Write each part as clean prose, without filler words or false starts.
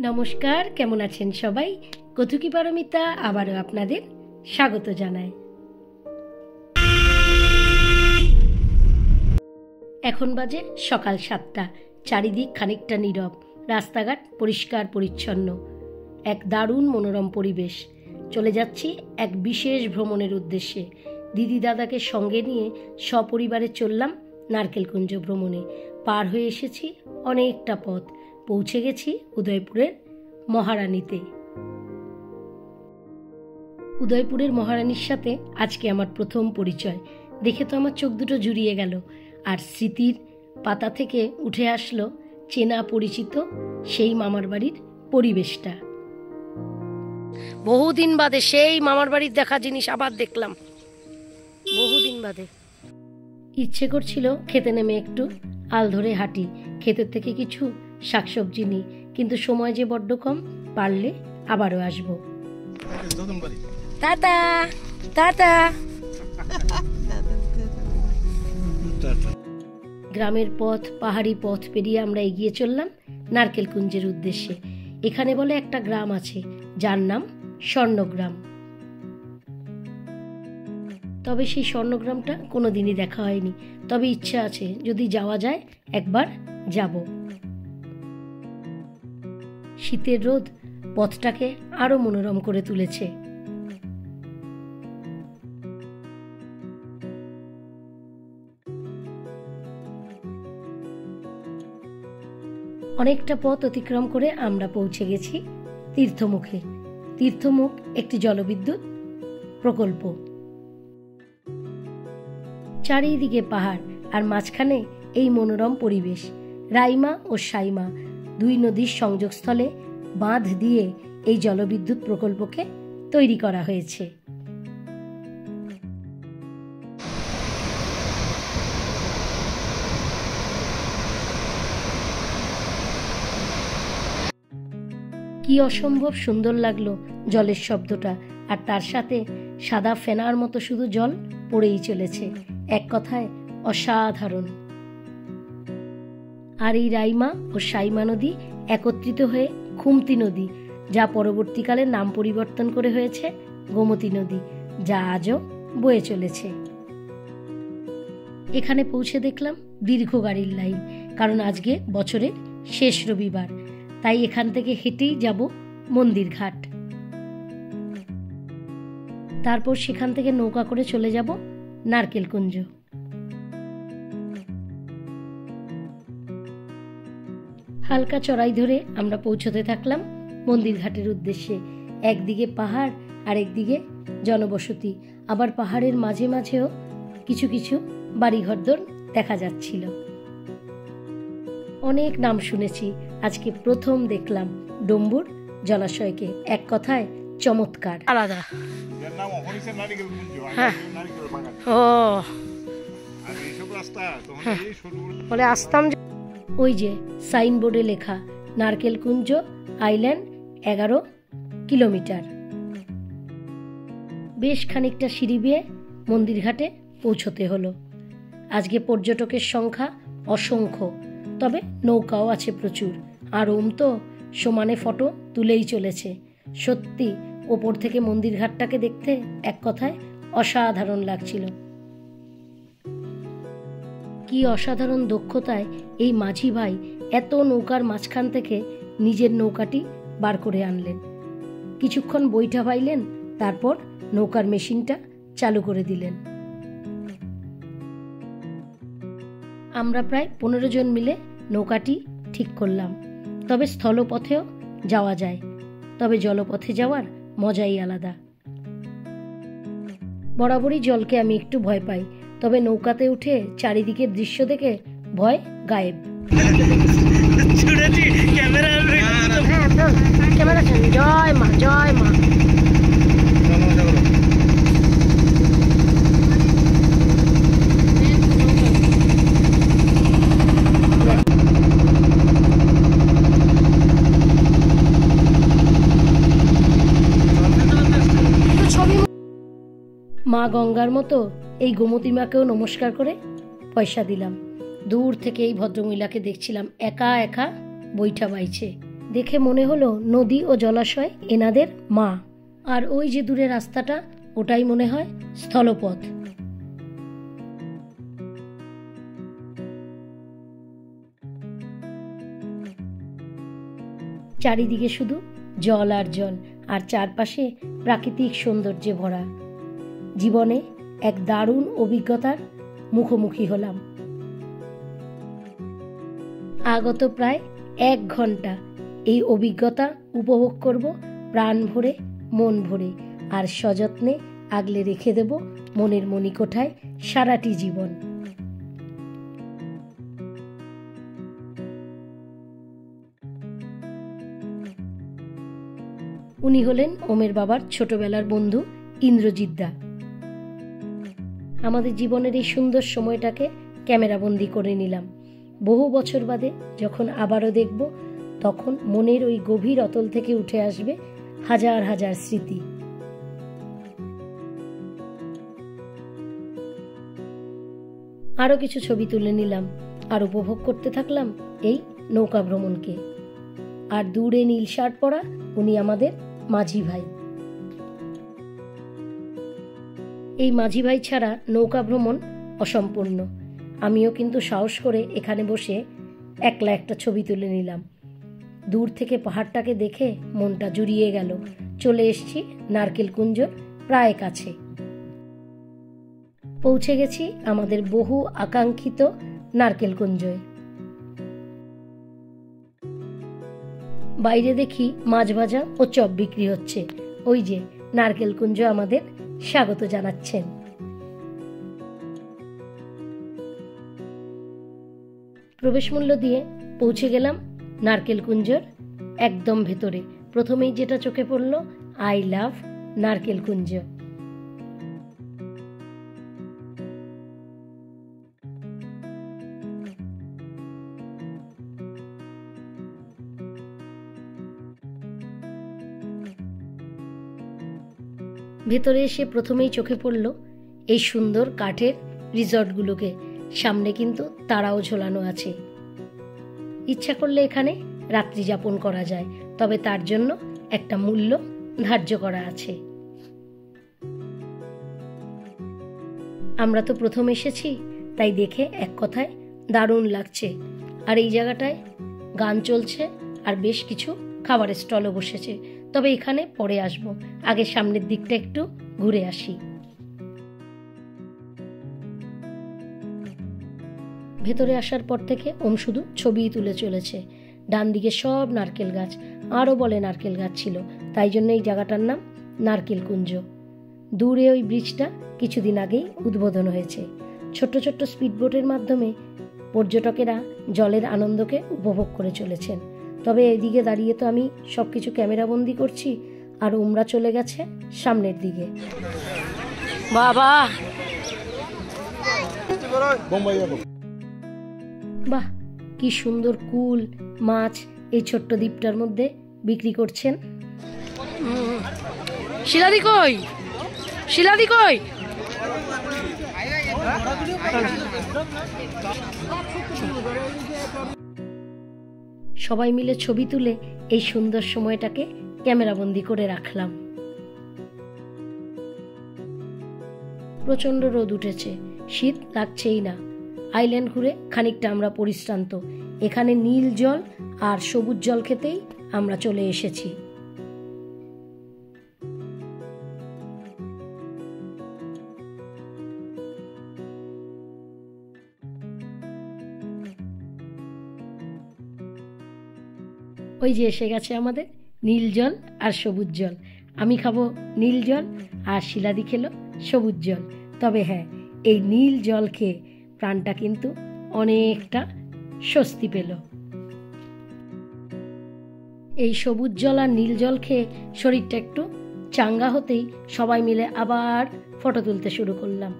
নমস্কার, কেমন আছেন সবাই? কথুকি পারমিতা আবারও আপনাদের স্বাগত জানায়। এখন বাজে সকাল 7টা। চারিদিক খানিকটা নীরব, রাস্তাঘাট পরিষ্কার পরিচ্ছন্ন, এক দারুণ মনোরম পরিবেশ। চলে যাচ্ছি এক বিশেষ ভ্রমণের উদ্দেশ্যে। দিদি দাদাকে সঙ্গে নিয়ে সপরিবারে চললাম নারকেলকুঞ্জ ভ্রমণে। পার হয়ে এসেছি অনেকটা পথ, পৌঁছে গেছি উদয়পুরের মহারানীতে। উদয়পুরের মহারানীর সাথে আজকে আমার প্রথম পরিচয়। দেখে তো আমার চোখ দুটো জুড়িয়ে গেল, আর স্মৃতির পাতা থেকে উঠে আসলো চেনা পরিচিত সেই মামার বাড়ির পরিবেশটা। বহুদিন বাদে সেই মামার বাড়ির দেখা জিনিস আবার দেখলাম, বহুদিন বাদে। ইচ্ছে করছিল খেতে নেমে একটু আল ধরে হাঁটি, ক্ষেতের থেকে কিছু শাকসবজি নিই, কিন্তু সময় যে বড্ড কম। পারলে আবারও আসবো। Tata tata. গ্রামের পথ, পাহাড়ি পথ পেরিয়ে আমরা এগিয়ে চললাম নারকেলকুঞ্জের উদ্দেশ্যে। এখানে বলে একটা গ্রাম আছে যার নাম স্বর্ণগ্রাম। তবে সেই স্বর্ণগ্রামটা কোনোদিনই দেখা হয়নি, তবে ইচ্ছা আছে যদি যাওয়া যায় একবার যাব। শীতের রোদ পথটাকে আরো মনোরম করে তুলেছে। অনেকটা পথ অতিক্রম করে আমরা পৌঁছে গেছি তীর্থমুখে। তীর্থমুখ একটি জলবিদ্যুৎ প্রকল্প। চারিদিকে পাহাড়, আর মাঝখানে এই মনোরম পরিবেশ। রাইমা ও সাইমা দুই নদীর সংযোগস্থলে বাঁধ দিয়ে এই জলবিদ্যুৎ প্রকল্পকে তৈরি করা হয়েছে। কি অসম্ভব সুন্দর লাগলো জলের শব্দটা, আর তার সাথে সাদা ফেনার মতো শুধু জল পড়েই চলেছে। এক কথায় অসাধারণ। আর এই রাইমা ও সাইমা নদী একত্রিত হয়ে খুমতি নদী, যা পরবর্তীকালে নাম পরিবর্তন করে হয়েছে গোমতী নদী, যা আজও বয়ে চলেছে। এখানে পৌঁছে দেখলাম দীর্ঘ গাড়ির লাইন, কারণ আজকে বছরের শেষ রবিবার, তাই এখান থেকে হেঁটেই যাব মন্দির ঘাট। তারপর সেখান থেকে নৌকা করে চলে যাব নারকেলকুঞ্জ। হালকা চড়াই ধরে আমরা পৌঁছতে থাকলাম মন্দির ঘাটের উদ্দেশ্যে। একদিকে পাহাড় আর একদিকে জনবসতি, আবার পাহাড়ের মাঝে মাঝেও কিছু কিছু বাড়িঘরদোর দেখা যাচ্ছিল। অনেক নাম শুনেছি, আজকে প্রথম দেখলাম ডম্বুর জলাশয়কে। এক কথায় চমৎকার, আলাদা। ও বলে আসতাম। ওই যে সাইনবোর্ডে লেখা নারকেলকুঞ্জ আইল্যান্ড 11 কিলোমিটার। বেশ খানিকটা সিঁড়ি বেয়ে মন্দির ঘাটে পৌঁছতে হলো। আজকে পর্যটকের সংখ্যা অসংখ্য, তবে নৌকাও আছে প্রচুর। আর তো সমানে ফটো তুলেই চলেছে। সত্যি ওপর থেকে মন্দির ঘাটটাকে দেখতে এক কথায় অসাধারণ লাগছিল। কি অসাধারণ দক্ষতায় এই মাঝি ভাই এত নৌকার মাঝখান থেকে নিজের নৌকাটি বার করে আনলেন। কিছুক্ষণ বৈঠা পাইলেন, তারপর নৌকার মেশিনটা চালু করে দিলেন। আমরা প্রায় 15 জন মিলে নৌকাটি ঠিক করলাম। তবে স্থলপথেও যাওয়া যায়, তবে জলপথে যাওয়ার মজাই আলাদা। বরাবরই জলকে আমি একটু ভয় পাই, তবে নৌকাতে উঠে চারিদিকের দৃশ্য দেখে ভয় গায়েব। জয় মা, জয় মা। মা গঙ্গার মতো এই গোমতী মাকেও নমস্কার করে পয়সা দিলাম। দূর থেকে এই ভদ্রমহিলাকে দেখছিলাম একা একা বৈঠা বাইছে। দেখে মনে হলো নদী ও জলাশয় এনাদের মা। আর ওই যে দূরে রাস্তাটা, ওটাই মনে হয় স্থলপথ। চারিদিকে শুধু জল আর জল, আর চারপাশে প্রাকৃতিক সৌন্দর্যে ভরা। জীবনে এক দারুণ অভিজ্ঞতার মুখোমুখি হলাম। আগত প্রায় 1 ঘন্টা এই অভিজ্ঞতা উপভোগ করব প্রাণ ভরে, মন ভরে, আর সযত্নে আগলে রেখে দেব মনের মণিকোঠায় সারাটি জীবন। উনি হলেন ওমের বাবার ছোটবেলার বন্ধু ইন্দ্রজিৎ দা। আমাদের জীবনের এই সুন্দর সময়টাকে ক্যামেরাবন্দি করে নিলাম। বহু বছর বাদে যখন আবারও দেখব, তখন মনের ওই গভীর অতল থেকে উঠে আসবে হাজার হাজার স্মৃতি। আরো কিছু ছবি তুলে নিলাম আর উপভোগ করতে থাকলাম এই নৌকা ভ্রমণকে। আর দূরে নীল শার্ট পরা উনি আমাদের মাঝি ভাই। এই মাঝি ভাই ছাড়া নৌকা ভ্রমণ অসম্পূর্ণ। আমিও কিন্তু সাহস করে এখানে বসে একলা একটা ছবি তুলে নিলাম। দূর থেকে পাহাড়টাকে দেখে মনটা জুড়িয়ে গেল। চলে এসেছি নারকেল কুঞ্জর প্রায় কাছে। পৌঁছে গেছি আমাদের বহু আকাঙ্ক্ষিত নারকেল কুঞ্জে। বাইরে দেখি মাছ ভাজা ও চপ বিক্রি হচ্ছে। ওই যে নারকেল কুঞ্জ আমাদের স্বাগত জানাচ্ছেন। প্রবেশ মূল্য দিয়ে পৌঁছে গেলাম নারকেল কুঞ্জর একদম ভেতরে। প্রথমেই যেটা চোখে পড়ল, আই লাভ নারকেল কুঞ্জ। ভেতরে এসে প্রথমেই চোখে পড়ল এই সুন্দর কাঠের রিসর্টগুলোকে। সামনে কিন্তু তারাও ঝোলানো আছে। ইচ্ছা করলে এখানে রাত্রি যাপন করা যায়, তবে তার জন্য একটা মূল্য ধার্য করা আছে। আমরা তো প্রথম এসেছি, তাই দেখে এক কথায় দারুণ লাগছে। আর এই জায়গাটায় গান চলছে আর বেশ কিছু খাবারের স্টলও বসেছে। তবে এখানে পরে আসবো, আগে সামনের দিকটা একটু ঘুরে আসি। ভেতরে আসার পর থেকে ওম শুধু ছবিই তুলে চলেছে। ডান দিকে সব নারকেল গাছ, আরও বলে নারকেল গাছ ছিল, তাই জন্য এই জায়গাটার নাম নারকেল কুঞ্জ। দূরে ওই ব্রিজটা কিছুদিন আগেই উদ্বোধন হয়েছে। ছোট্ট ছোট্ট স্পিডবোটের মাধ্যমে পর্যটকেরা জলের আনন্দকে উপভোগ করে চলেছেন। তবে এদিকে দাঁড়িয়ে তো আমি সবকিছু ক্যামেরাবন্দি করছি, আর ওমরা চলে গেছে সামনের দিকে। বাবা, বাহ, কি সুন্দর কুল মাছ এই ছোট্ট দ্বীপটার মধ্যে বিক্রি করছেন। শিলাদি কই, শিলাদি কই? সবাই মিলে ছবি তুলে এই সুন্দর সময়টাকে ক্যামেরাবন্দি করে রাখলাম। প্রচন্ড রোদ উঠেছে, শীত লাগছেই না। আইল্যান্ড ঘুরে খানিকটা আমরা পরিশ্রান্ত। এখানে নীল জল আর সবুজ জল খেতেই আমরা চলে এসেছি। ওই যে এসে গেছে আমাদের নীল জল আর সবুজ জল। আমি খাবো নীল জল আর শিলাদি খেলো সবুজ জল। তবে হ্যাঁ, এই নীল জল খেয়ে প্রাণটা কিন্তু অনেকটা স্বস্তি পেল। এই সবুজ জল আর নীল জল খেয়ে শরীরটা একটু চাঙ্গা হতেই সবাই মিলে আবার ফটো তুলতে শুরু করলাম।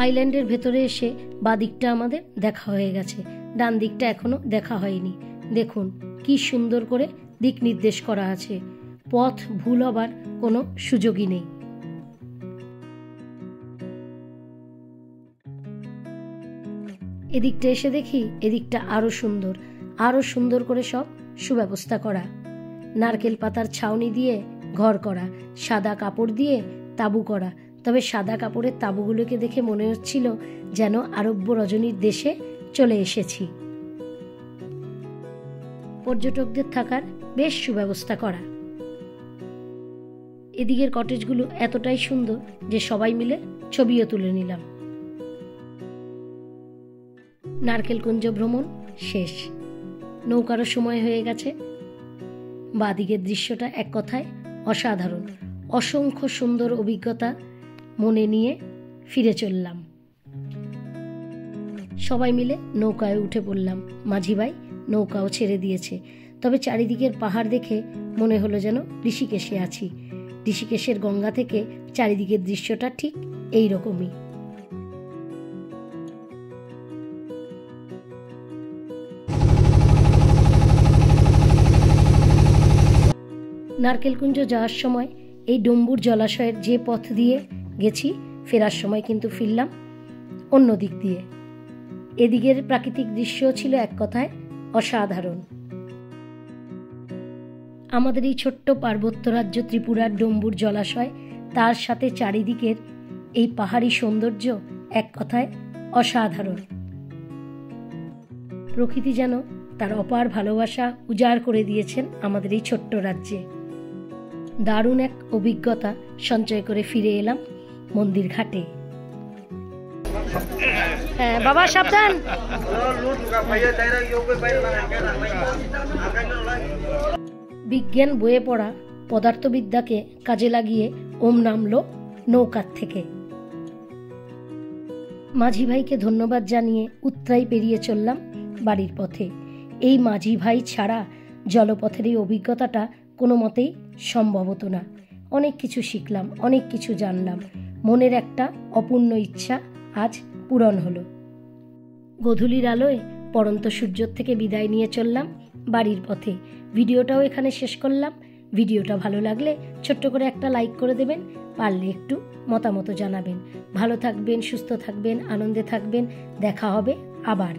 আইল্যান্ডের ভেতরে এসে বাদিকটা আমাদের দেখা হয়ে গেছে, ডান দিকটা এখনো দেখা হয়নি। দেখুন কি সুন্দর করে দিক নির্দেশ করা আছে, পথ ভুল হবার কোনো সুযোগই নেই। এদিকটা এসে দেখি এদিকটা আরো সুন্দর করে সব সুব্যবস্থা করা। নারকেল পাতার ছাউনি দিয়ে ঘর করা, সাদা কাপড় দিয়ে তাঁবু করা। তবে সাদা কাপড়ের তাঁবুগুলোকে দেখে মনে হচ্ছিল যেন আরব্য রজনীর দেশে চলে এসেছি। পর্যটকদের থাকার বেশ সুব্যবস্থা করা। এদিকের কটেজগুলো এতটাই সুন্দর যে সবাই মিলে ছবিও তুলে নিলাম। নারকেলকুঞ্জ ভ্রমণ শেষ, নৌকারও সময় হয়ে গেছে। বাদিকের দৃশ্যটা এক কথায় অসাধারণ, অসংখ্য সুন্দর অভিজ্ঞতা মনে নিয়ে ফিরে চললাম। সবাই মিলে নৌকায় উঠে পড়লাম। মাঝি ভাই নৌকাও ছেড়ে দিয়েছে। তবে চারিদিকের পাহাড় দেখে মনে হলো যেন ঋষিকেশে আছি। ঋষিকেশের গঙ্গা থেকে চারিদিকের দৃশ্যটা ঠিক এই রকমই। নারকেলকুঞ্জ যাওয়ার সময় এই ডম্বুর জলাশয়ের যে পথ দিয়ে গেছি, ফেরার সময় কিন্তু ফিরলাম অন্য দিক দিয়ে। এদিকের প্রাকৃতিক দৃশ্য ছিল এক কথায় অসাধারণ। আমাদের এই ছোট্ট পার্বত্য রাজ্য ত্রিপুরার ডম্বুর জলাশয়, তার সাথে চারিদিকের এই পাহাড়ি সৌন্দর্য এক কথায় অসাধারণ। প্রকৃতি যেন তার অপার ভালোবাসা উজাড় করে দিয়েছেন আমাদের এই ছোট্ট রাজ্যে। দারুণ এক অভিজ্ঞতা সঞ্চয় করে ফিরে এলাম মন্দির ঘাটে। হ্যাঁ বাবা, সাবধান। বিজ্ঞান বইয়ে পড়া পদার্থবিদ্যাকে কাজে লাগিয়ে ওম নামলো নৌকার থেকে। মাঝি ভাইকে ধন্যবাদ জানিয়ে উত্তরাই পেরিয়ে চললাম বাড়ির পথে। এই মাঝি ভাই ছাড়া জলপথের এই অভিজ্ঞতাটা কোনো মতেই সম্ভব হতো না। অনেক কিছু শিখলাম, অনেক কিছু জানলাম। মনের একটা অপূর্ণ ইচ্ছা আজ পূরণ হলো। গোধূলির আলোয় পড়ন্ত সূর্য থেকে বিদায় নিয়ে চললাম বাড়ির পথে। ভিডিওটাও এখানে শেষ করলাম। ভিডিওটা ভালো লাগলে ছোট্ট করে একটা লাইক করে দেবেন, পারলে একটু মতামত জানাবেন। ভালো থাকবেন, সুস্থ থাকবেন, আনন্দে থাকবেন। দেখা হবে আবার।